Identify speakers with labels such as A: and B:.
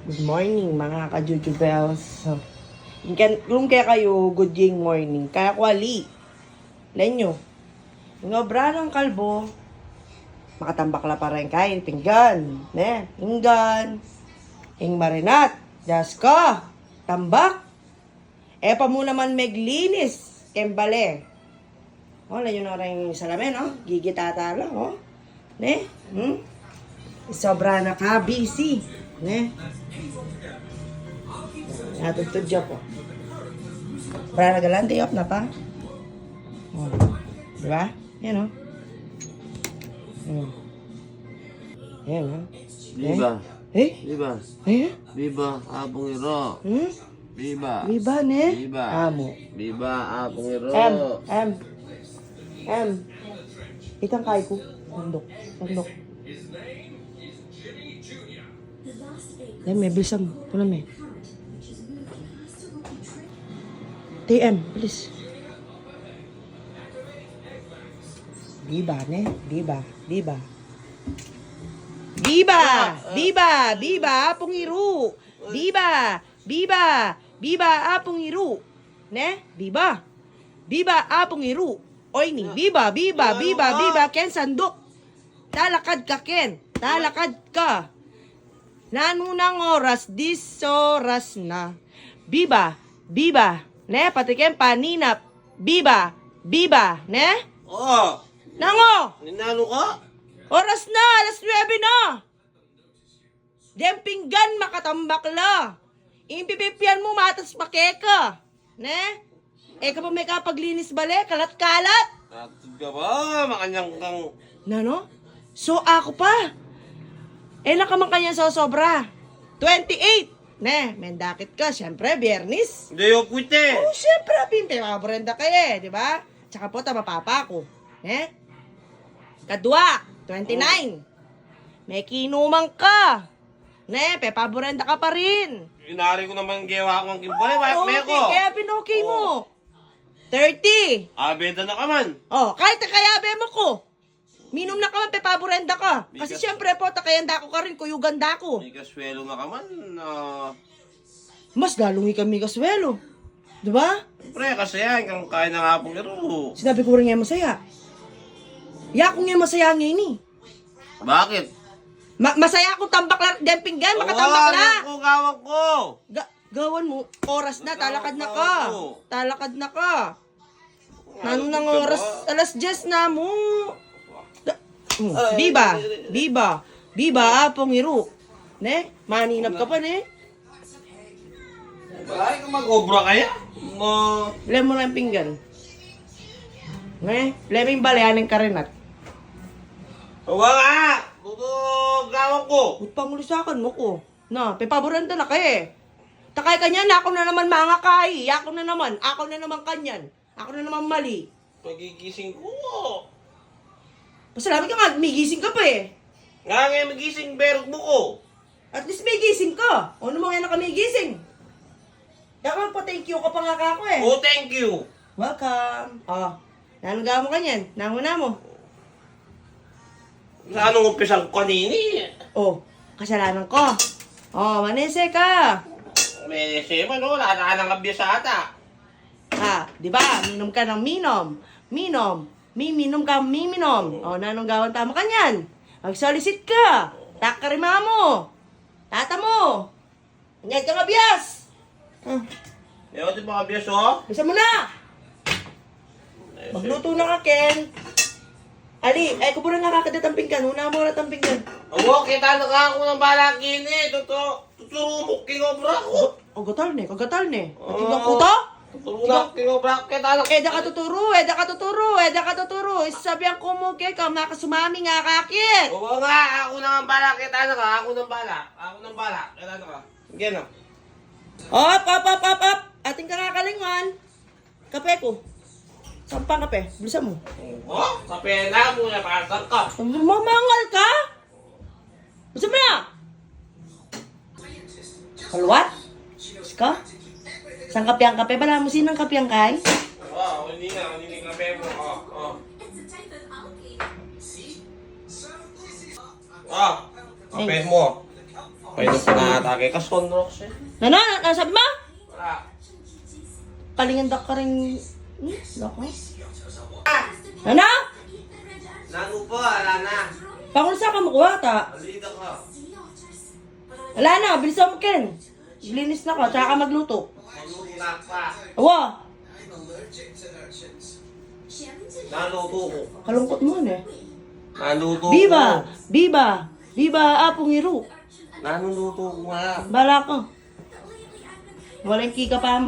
A: Good morning mga ka-jujubels. Kung kaya kayo, good morning. Kaya kwali. Lenyo. Yung obra ng kalbo, makatambak la pa rin kain. Pinggan. Ne? Pinggan. Ing marinat. Jaska. Tambak. Pa mo naman meglinis. Kembale. Lenyo na rin yung salamin, Gigitata lang, Ne? Sobra na ka, busy. Ne? Natutudyo po. Para nagalan, day off na pa. Diba? Yan, Yan,
B: Viva. Viva.
A: Eh?
B: Viva, Apong Iro. Viva.
A: Viva, ne?
B: Viva.
A: Amo.
B: Viva, Apong Iro.
A: Itang kay ko. Sandok. Yan, may bilisam. Pula may. TM, bilis. Diba, ne? Diba. Apong Iro. Biba, apong Iro. Ne? Biba, apong Iro. Oy ni, biba, Ken sandok. Talakad ka, Ken. Talakad ka. Nanunang oras, 10 oras na. Biba. Ne, pati Ken paninap. Biba, ne?
B: Oo.
A: Nango!
B: Ninano ka?
A: Oras na, alas 9 na. Dempinggan makatambak la. Impipipian mo matas pakeka. Ne? Ka pa may kapaglinis bale, kalat-kalat.
B: Natod ka ba? Makanyang kang...
A: Nano? So ako pa. Nakamang kanya sobra. 28. Ne, mendakit ka. Siyempre, biyernis.
B: Hindi yung puwite.
A: Oh, siyempre, pimpe. Makabrenda kayo di ba? Tsaka po, tama papa ko. Ne? Kadwa, 29. May kinumang ka. Ne, paborenda ka pa rin.
B: Inari ko naman gawa ko ang kimpare. May ko.
A: Kaya pinokay mo. 30.
B: Benta na ka man.
A: Kahit kayabe mo ko. Minom na ka man, paborenda ka. Kasi siyempre po, takayanda ko ka rin, kuyuganda ko.
B: May kaswelo na ka man.
A: Mas lalungi kami kaswelo. Diba?
B: Siyempre, kasi yan, kang kain ng Apong Iro.
A: Sinabi ko rin nga masaya. Yakong nga masaya ngayon eh.
B: Bakit?
A: Masaya akong tambak la, dempinggan, makatambak la.
B: Gawang ko.
A: Gawan mo, oras na, talakad na ka. Nano nang oras, alas 10 na mo. Biba, Apong Iro. Ne? Maninap ka pa, ne?
B: Ay, kung mag-obra kaya?
A: Lem mo lang pinggan. Ne? Leming balayanin ka rin at.
B: Huwag nga! Gawang ko!
A: Pangulisakan mo ko. Na, paborenda na kayo Takay kanyan, ako na naman mangakay. Ako na naman kanyan. Ako na naman mali.
B: Pagigising ko.
A: Pasalamat ka nga, may gising ka pa eh.
B: Nga magising, berog mo ko.
A: At least may gising ka. O ano mo nga na kami gising? Dapat pa thank you ka pa nga kako eh.
B: Oh, thank you.
A: Welcome. Nanangga mo kanyan. Nanguna mo.
B: Sa anong umpisang kanini?
A: Kasalanan ko. Manese ka.
B: May sema, no? Wala na ka ng kabyasata.
A: Di ba? Minom ka ng minom. Minom ka miminom. Nanonggawan tama kanyan. Mag-solicit ka. Takarima mo. Tata mo. Anyad ka nga biyas.
B: Ewan din mga kabyas,
A: Bisa mo na. Magluto na ka, Ken. Ali, kubura nga kakadatamping ka. Una mo na tamping ka.
B: Kita na ka ako ng balakin eh. Tuturumok kinobra ko.
A: Kagatal ne. Patigang ko to?
B: Tuturumok kinobra ko. Kita na.
A: Eda ka tuturo. Isabihan ko mo kay ka, makasumami nga kakit.
B: Oo nga, ako naman bala. Kita na ka, ako ng bala. Kita na ka. Gano.
A: Op. Ating kakakalingan. Kape ko. Sampang kape. Bilisan mo.
B: Kape na muna, pasang ka.
A: Mamangal ka? Bilisan mo na. Kalwat? Ka? Sang kape ang kape? Bala mo sinang kape ang kay?
B: Hindi kape mo. Kape mo. Kayo nung pinatake ka, Sonrox eh.
A: Ano? Sabi mo?
B: Wala.
A: Kalingandak ka rin. Lako. Ano?
B: Nano po, wala na.
A: Pakulsa ka makuha ta.
B: Malita ka.
A: Wala na, bilisan mo Ken. Linis na ka, tsaka ka magluto.
B: Magluto pa.
A: Awa,
B: Naluto ko.
A: kalungkot mo eh.
B: Naluto ko.
A: Biba! Biba! Biba, apong iro.
B: Nanuluto ko nga.
A: Bala ka. Walang kika pa.